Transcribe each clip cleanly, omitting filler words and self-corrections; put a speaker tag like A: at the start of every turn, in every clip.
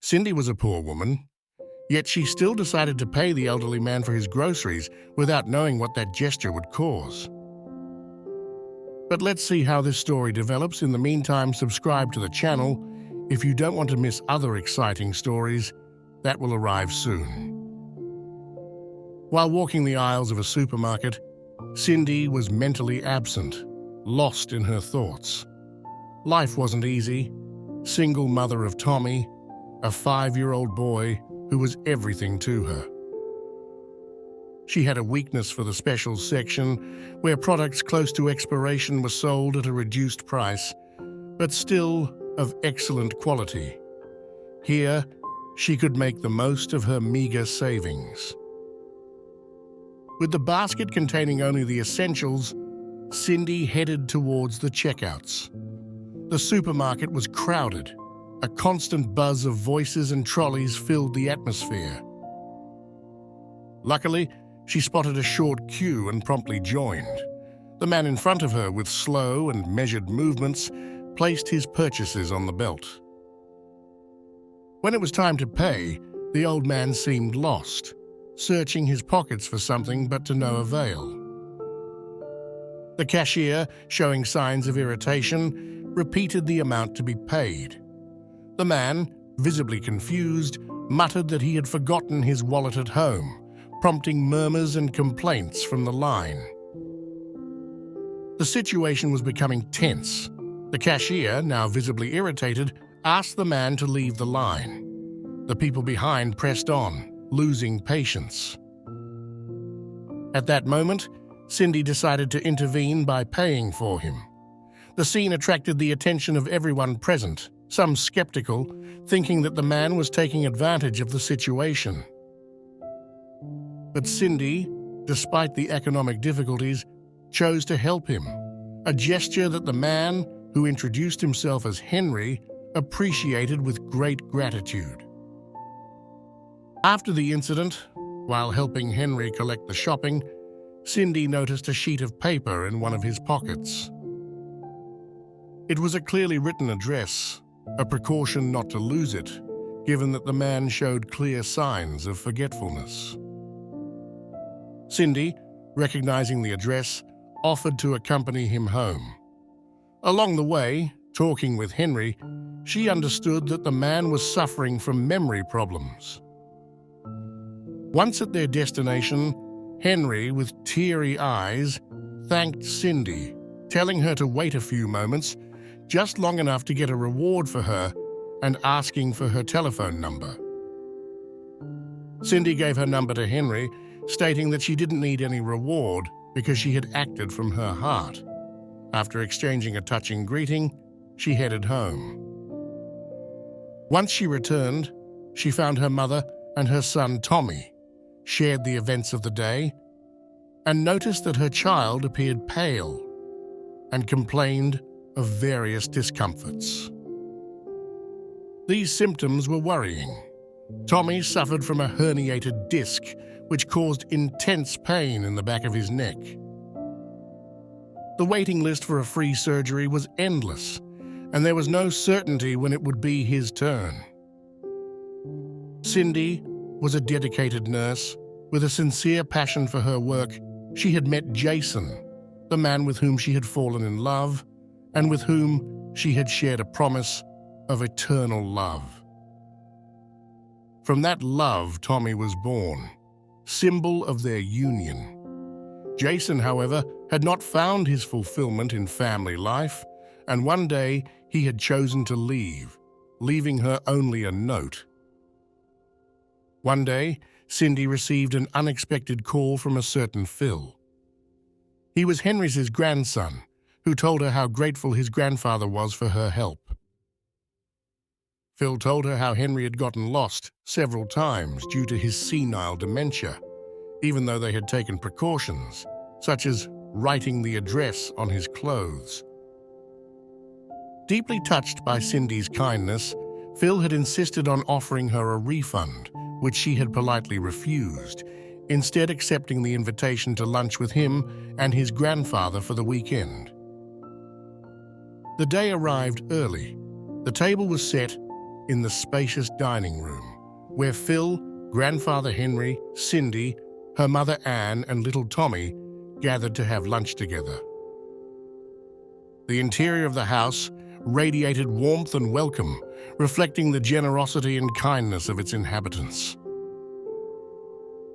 A: Cindy was a poor woman, yet she still decided to pay the elderly man for his groceries without knowing what that gesture would cause. But let's see how this story develops. In the meantime, subscribe to the channel if you don't want to miss other exciting stories that will arrive soon. While walking the aisles of a supermarket, Cindy was mentally absent, lost in her thoughts. Life wasn't easy. Single mother of Tommy, a 5-year-old boy who was everything to her. She had a weakness for the specials section, where products close to expiration were sold at a reduced price, but still of excellent quality. Here, she could make the most of her meager savings. With the basket containing only the essentials, Cindy headed towards the checkouts. The supermarket was crowded. A constant buzz of voices and trolleys filled the atmosphere. Luckily, she spotted a short queue and promptly joined. The man in front of her, with slow and measured movements, placed his purchases on the belt. When it was time to pay, the old man seemed lost, searching his pockets for something but to no avail. The cashier, showing signs of irritation, repeated the amount to be paid. The man, visibly confused, muttered that he had forgotten his wallet at home, prompting murmurs and complaints from the line. The situation was becoming tense. The cashier, now visibly irritated, asked the man to leave the line. The people behind pressed on, losing patience. At that moment, Cindy decided to intervene by paying for him. The scene attracted the attention of everyone present, some skeptical, thinking that the man was taking advantage of the situation. But Cindy, despite the economic difficulties, chose to help him, a gesture that the man, who introduced himself as Henry, appreciated with great gratitude. After the incident, while helping Henry collect the shopping, Cindy noticed a sheet of paper in one of his pockets. It was a clearly written address, a precaution not to lose it, given that the man showed clear signs of forgetfulness. Cindy, recognizing the address, offered to accompany him home. Along the way, talking with Henry, she understood that the man was suffering from memory problems. Once at their destination, Henry, with teary eyes, thanked Cindy, telling her to wait a few moments, just long enough to get a reward for her, and asking for her telephone number. Cindy gave her number to Henry, stating that she didn't need any reward because she had acted from her heart. After exchanging a touching greeting, she headed home. Once she returned, she found her mother and her son Tommy, shared the events of the day, and noticed that her child appeared pale and complained of various discomforts. These symptoms were worrying. Tommy suffered from a herniated disc, which caused intense pain in the back of his neck. The waiting list for a free surgery was endless, and there was no certainty when it would be his turn. Cindy was a dedicated nurse. With a sincere passion for her work, she had met Jason, the man with whom she had fallen in love, and with whom she had shared a promise of eternal love. From that love, Tommy was born, symbol of their union. Jason, however, had not found his fulfillment in family life, and one day he had chosen to leave, leaving her only a note. One day, Cindy received an unexpected call from a certain Phil. He was Henry's grandson, who told her how grateful his grandfather was for her help. Phil told her how Henry had gotten lost several times due to his senile dementia, even though they had taken precautions, such as writing the address on his clothes. Deeply touched by Cindy's kindness, Phil had insisted on offering her a refund, which she had politely refused, instead accepting the invitation to lunch with him and his grandfather for the weekend. The day arrived early. The table was set, in the spacious dining room, where Phil, grandfather Henry, Cindy, her mother Anne, and little Tommy gathered to have lunch together. The interior of the house radiated warmth and welcome, reflecting the generosity and kindness of its inhabitants.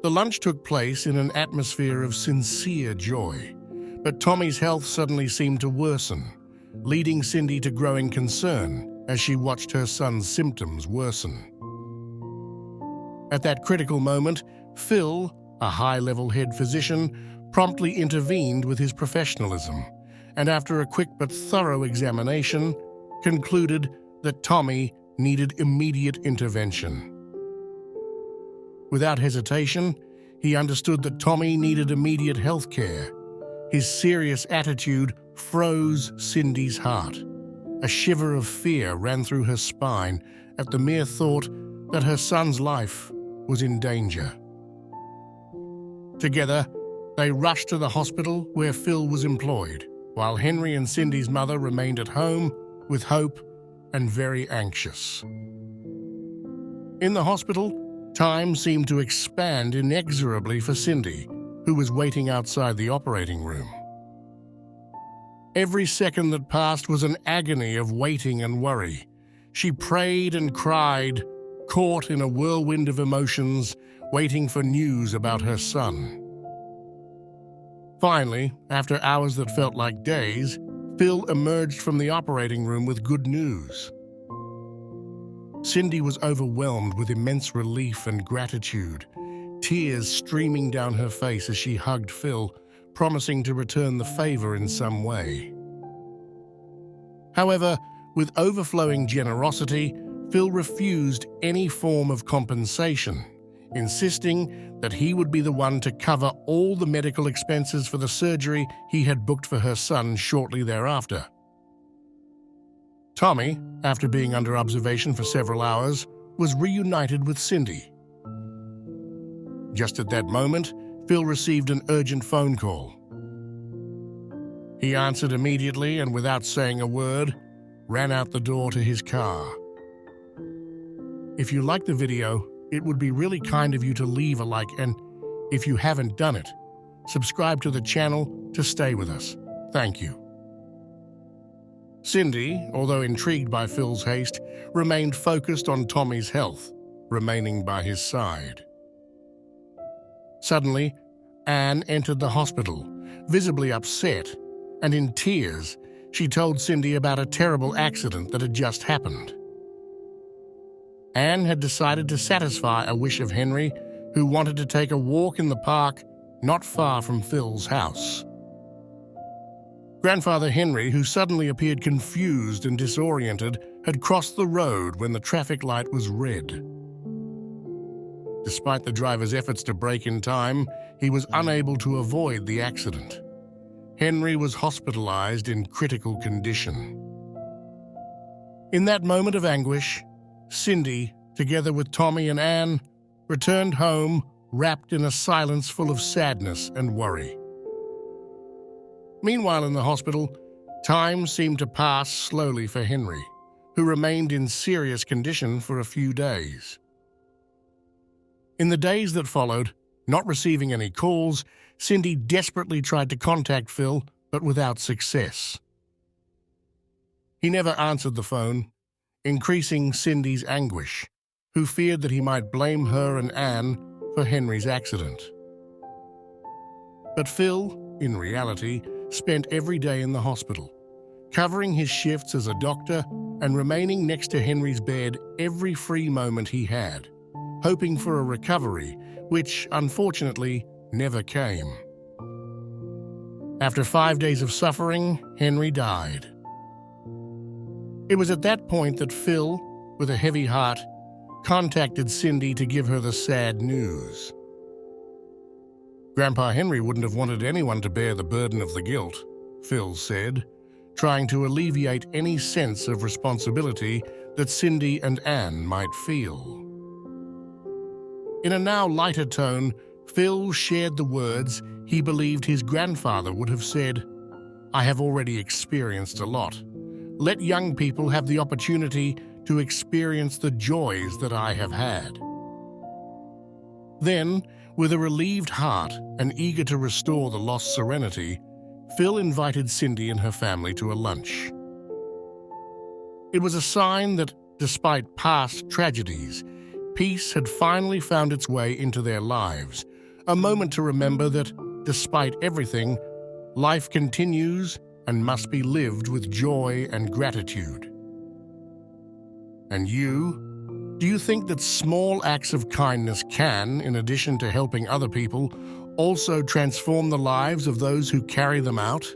A: The lunch took place in an atmosphere of sincere joy, but Tommy's health suddenly seemed to worsen, leading Cindy to growing concern as she watched her son's symptoms worsen. At that critical moment, Phil, a high-level head physician, promptly intervened with his professionalism, and after a quick but thorough examination, concluded that Tommy needed immediate intervention. Without hesitation, he understood that Tommy needed immediate health care. His serious attitude froze Cindy's heart. A shiver of fear ran through her spine at the mere thought that her son's life was in danger. Together, they rushed to the hospital where Phil was employed, while Henry and Cindy's mother remained at home with hope and very anxious. In the hospital, time seemed to expand inexorably for Cindy, who was waiting outside the operating room. Every second that passed was an agony of waiting and worry. She prayed and cried, caught in a whirlwind of emotions, waiting for news about her son. Finally, after hours that felt like days, Phil emerged from the operating room with good news. Cindy was overwhelmed with immense relief and gratitude, tears streaming down her face as she hugged Phil, promising to return the favor in some way. However, with overflowing generosity, Phil refused any form of compensation, insisting that he would be the one to cover all the medical expenses for the surgery he had booked for her son shortly thereafter. Tommy, after being under observation for several hours, was reunited with Cindy. Just at that moment, Phil received an urgent phone call. He answered immediately and, without saying a word, ran out the door to his car. If you liked the video, it would be really kind of you to leave a like, and if you haven't done it, subscribe to the channel to stay with us. Thank you. Cindy, although intrigued by Phil's haste, remained focused on Tommy's health, remaining by his side. Suddenly, Anne entered the hospital, visibly upset, and in tears, she told Cindy about a terrible accident that had just happened. Anne had decided to satisfy a wish of Henry, who wanted to take a walk in the park not far from Phil's house. Grandfather Henry, who suddenly appeared confused and disoriented, had crossed the road when the traffic light was red. Despite the driver's efforts to brake in time, he was unable to avoid the accident. Henry was hospitalized in critical condition. In that moment of anguish, Cindy, together with Tommy and Anne, returned home wrapped in a silence full of sadness and worry. Meanwhile, in the hospital, time seemed to pass slowly for Henry, who remained in serious condition for a few days. In the days that followed, not receiving any calls, Cindy desperately tried to contact Phil, but without success. He never answered the phone, increasing Cindy's anguish, who feared that he might blame her and Anne for Henry's accident. But Phil, in reality, spent every day in the hospital, covering his shifts as a doctor and remaining next to Henry's bed every free moment he had, hoping for a recovery, which, unfortunately, never came. After 5 days of suffering, Henry died. It was at that point that Phil, with a heavy heart, contacted Cindy to give her the sad news. Grandpa Henry wouldn't have wanted anyone to bear the burden of the guilt, Phil said, trying to alleviate any sense of responsibility that Cindy and Anne might feel. In a now lighter tone, Phil shared the words he believed his grandfather would have said, "I have already experienced a lot. Let young people have the opportunity to experience the joys that I have had." Then, with a relieved heart and eager to restore the lost serenity, Phil invited Cindy and her family to a lunch. It was a sign that, despite past tragedies, peace had finally found its way into their lives, a moment to remember that, despite everything, life continues and must be lived with joy and gratitude. And you? Do you think that small acts of kindness can, in addition to helping other people, also transform the lives of those who carry them out?